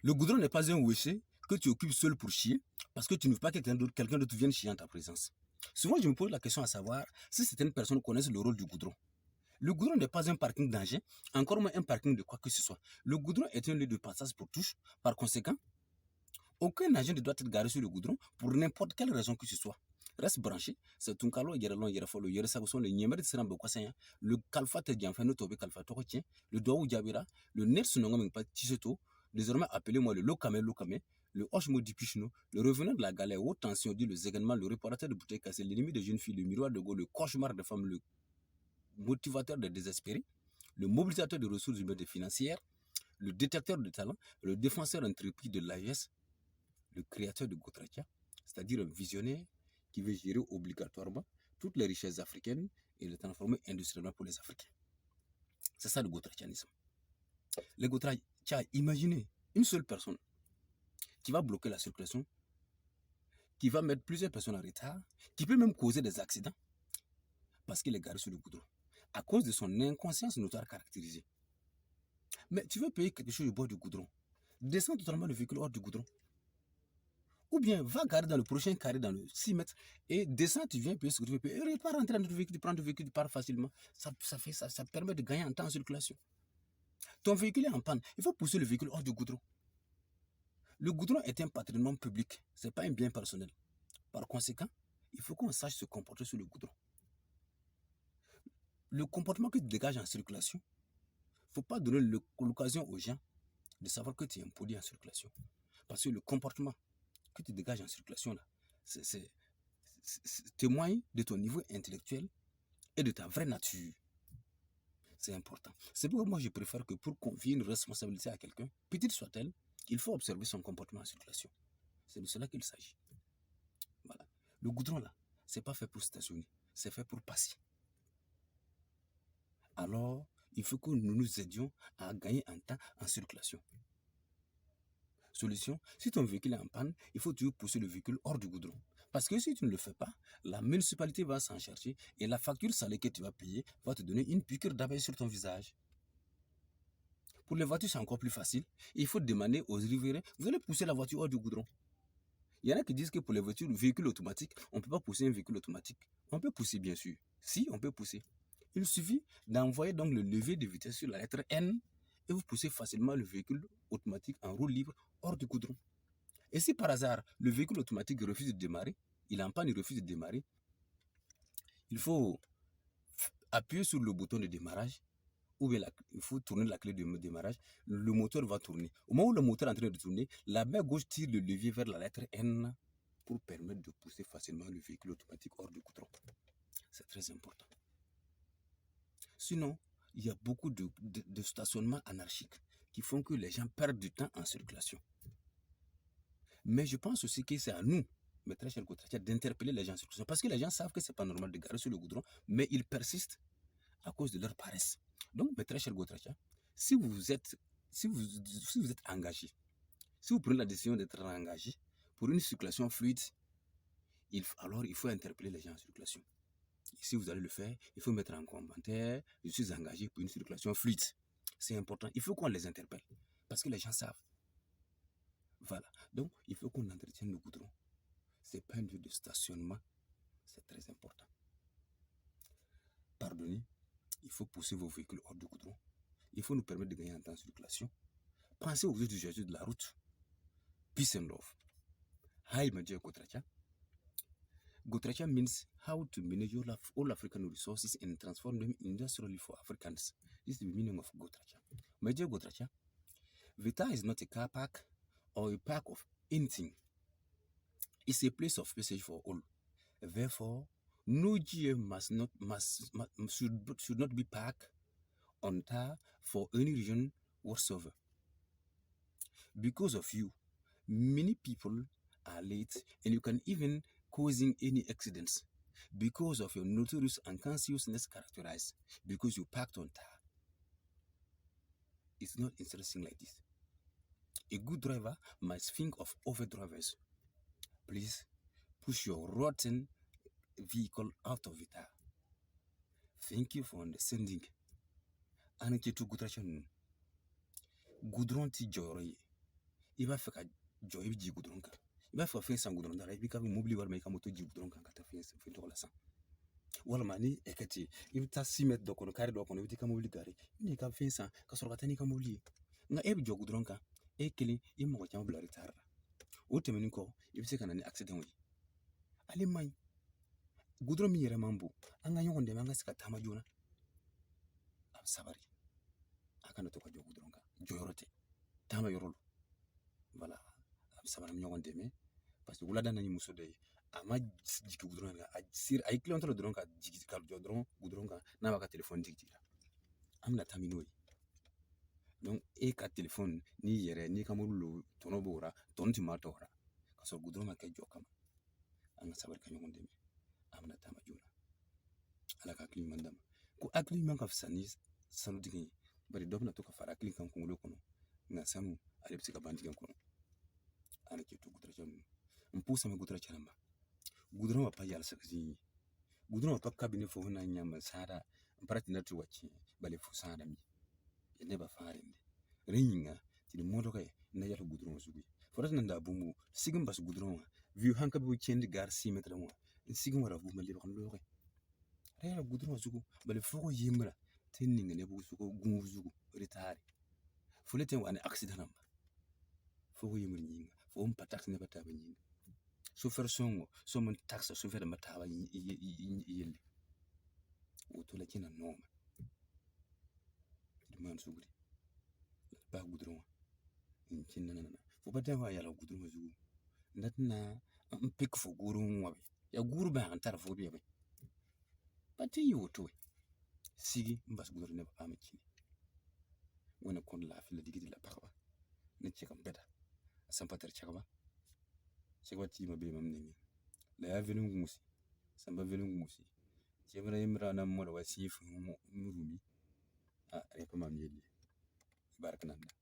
Le goudron n'est pas un wc que tu occupes seul pour chier parce que tu ne veux pas que quelqu'un d'autre vienne chier en ta présence. Souvent, je me pose la question à savoir si certaines personnes connaissent le rôle du goudron. Le goudron n'est pas un parking d'engin, encore moins un parking de quoi que ce soit. Le goudron est un lieu de passage pour tous. Par conséquent, aucun engin ne doit être garé sur le goudron pour n'importe quelle raison que ce soit. Reste branché, c'est ton calo, yeralon, yerafolo, yeresagoson, le nyemere seran bekwasanya, le kalfa te dianfin no tobe kalfa toko tien, le doa ou diabira, le net sonongom pas tiseto, désormais appelez-moi le lokame, le hochemo dipichno, le revenant de la galère, haute tension dit le zéganement, le réparateur de bouteilles cassées, l'ennemi des jeunes filles, le miroir de go, le cauchemar de femmes, le motivateur des désespérés, le mobilisateur de ressources humaines et financières, le détecteur de talent, le défenseur intrépide de l'AES, le créateur de Gotracha, c'est-à-dire un visionnaire qui veut gérer obligatoirement toutes les richesses africaines et les transformer industriellement pour les Africains. C'est ça le Gotrachanisme. Le Gotracha, imaginez une seule personne qui va bloquer la circulation, qui va mettre plusieurs personnes en retard, qui peut même causer des accidents parce qu'il est garé sur le goudron, à cause de son inconscience notoire caractérisée. Mais tu veux payer quelque chose au bord du goudron, descends totalement le véhicule hors du goudron. Ou bien, va garer dans le prochain carré, dans le 6 mètres, et descends, tu viens payer ce que tu veux payer. Et repars rentrer dans ton véhicule, tu prends ton véhicule, tu pars facilement. Ça permet de gagner en temps en circulation. Ton véhicule est en panne, il faut pousser le véhicule hors du goudron. Le goudron est un patrimoine public, ce n'est pas un bien personnel. Par conséquent, il faut qu'on sache se comporter sur le goudron. Le comportement que tu dégages en circulation, il ne faut pas donner l'occasion aux gens de savoir que tu es impoli en circulation. Parce que le comportement que tu dégages en circulation, là, c'est témoigne de ton niveau intellectuel et de ta vraie nature. C'est important. C'est pourquoi moi je préfère que pour confier une responsabilité à quelqu'un, petite soit-elle, il faut observer son comportement en circulation. C'est de cela qu'il s'agit. Voilà. Le goudron là, c'est pas fait pour stationner, c'est fait pour passer. Alors, il faut que nous nous aidions à gagner en temps en circulation. Solution, si ton véhicule est en panne, il faut toujours pousser le véhicule hors du goudron. Parce que si tu ne le fais pas, la municipalité va s'en chercher et la facture salée que tu vas payer va te donner une piqûre d'abeille sur ton visage. Pour les voitures, c'est encore plus facile. Il faut demander aux riverains, vous allez pousser la voiture hors du goudron. Il y en a qui disent que pour les voitures, véhicules automatiques, on ne peut pas pousser un véhicule automatique. On peut pousser, bien sûr. Si, on peut pousser. Il suffit d'envoyer donc le levier de vitesse sur la lettre N et vous poussez facilement le véhicule automatique en roue libre hors du goudron. Et si par hasard, le véhicule automatique refuse de démarrer, il est en panne, il refuse de démarrer, il faut appuyer sur le bouton de démarrage ou bien il faut tourner la clé de démarrage, le moteur va tourner. Au moment où le moteur est en train de tourner, la main gauche tire le levier vers la lettre N pour permettre de pousser facilement le véhicule automatique hors du goudron. C'est très important. Sinon, il y a beaucoup de stationnements anarchiques qui font que les gens perdent du temps en circulation. Mais je pense aussi que c'est à nous, mes très chers Gotracha, d'interpeller les gens en circulation. Parce que les gens savent que ce n'est pas normal de garer sur le goudron, mais ils persistent à cause de leur paresse. Donc, mes très chers Gotracha, si vous êtes engagé, si vous prenez la décision d'être engagé pour une circulation fluide, alors il faut interpeller les gens en circulation. Et si vous allez le faire, il faut mettre en commentaire, je suis engagé pour une circulation fluide. C'est important, il faut qu'on les interpelle, parce que les gens savent. Voilà, donc il faut qu'on entretienne le goudron. Ce n'est pas un lieu de stationnement, c'est très important. Pardonnez, il faut pousser vos véhicules hors du goudron. Il faut nous permettre de gagner en temps de circulation. Pensez aux usagers de la route. Peace and love. Hi, my dear Gotracha. Gotracha means how to manage all African resources and transform them industrially for Africans. This is the meaning of Gotracha. My dear Gotracha, Vita is not a car park or a park of anything. It's a place of passage for all. Therefore, no GM should not be parked on tar for any reason whatsoever. Because of you, many people are late and you can even causing any accidents because of your notorious unconsciousness characterized because you parked on tar. It's not interesting like this. A good driver must think of other drivers. Please push your rotten vehicle out of it. Thank you for understanding. Anake tu Gotracha goudron ti joroye. il va faire jo il dit goudron ka il va faire fin sans goudron dara il ka mobili war mais ka moto dit goudron ka ta fin to la san wala mani ekati il ta 6 mètres do kono carré do kono il ka mobili gari ni ka fin sans ka soro ka tani ka mobili nga e jo goudron ka e kili i mo ko bla retard o temeni ko il se kana ni accident wi ali mai goudron mi yere mambu anga nyon de manga sika tama jona am sabari akana to ko jo goudron ka jo yorote tama yorolo voilà am sabari mi nyon de me parce que wula dana ni muso de ama jiki goudron ga sir ay client to goudron ka jiki kal jo goudron ka na ba ka téléphone jiki am na tamino donc e ka téléphone ni yere ni kamulu tono bora tonti matora kaso goudron ma ke jo kama anga sabari ka nyon de me am na tama jona ala ka akili mandam ko akili man ka fsani sanu digi bari dobna to ka fara akili kan kungulo kono na sanu ale psika bandigan kono ana ke to gudra jam mpusa me gudra chanamba gudra wa pa yal sakzi gudra wa pa kabine fo na nyamba sada parati na tu wachi bale fo sada mi ne ba fare ndi ringa ti modo kay na yalo gudra wa sugi forata nda bumu sigin bas gudra wa view hanka bu chendi gar 6 metre wa sigin wara bu mali kan lo kay rera gudra wa sugu bale fo yimra tinninga ne bu sugu gumu sugu retard fulete wa ne accident namba fo yimri nyinga fo tax ne bata ba nyinga chauffeur songo so mon tax chauffeur mata ba yelle woto la kina noma de man suguri ba gudron in kinna nana fo bata wa yala gudron zugu natna am pick fo gurun wa ya guru ba an tar fo bi ba pati yoto sigi mbas gudron ne ba amaki wona kon la fi la digidi la pakaba ne ci kam beta sampatar chakaba chakaba ma be mam ne la ya venu musi samba venu musi jebra imra na mo wasi fu murumi a re ko mam yeli baraknanda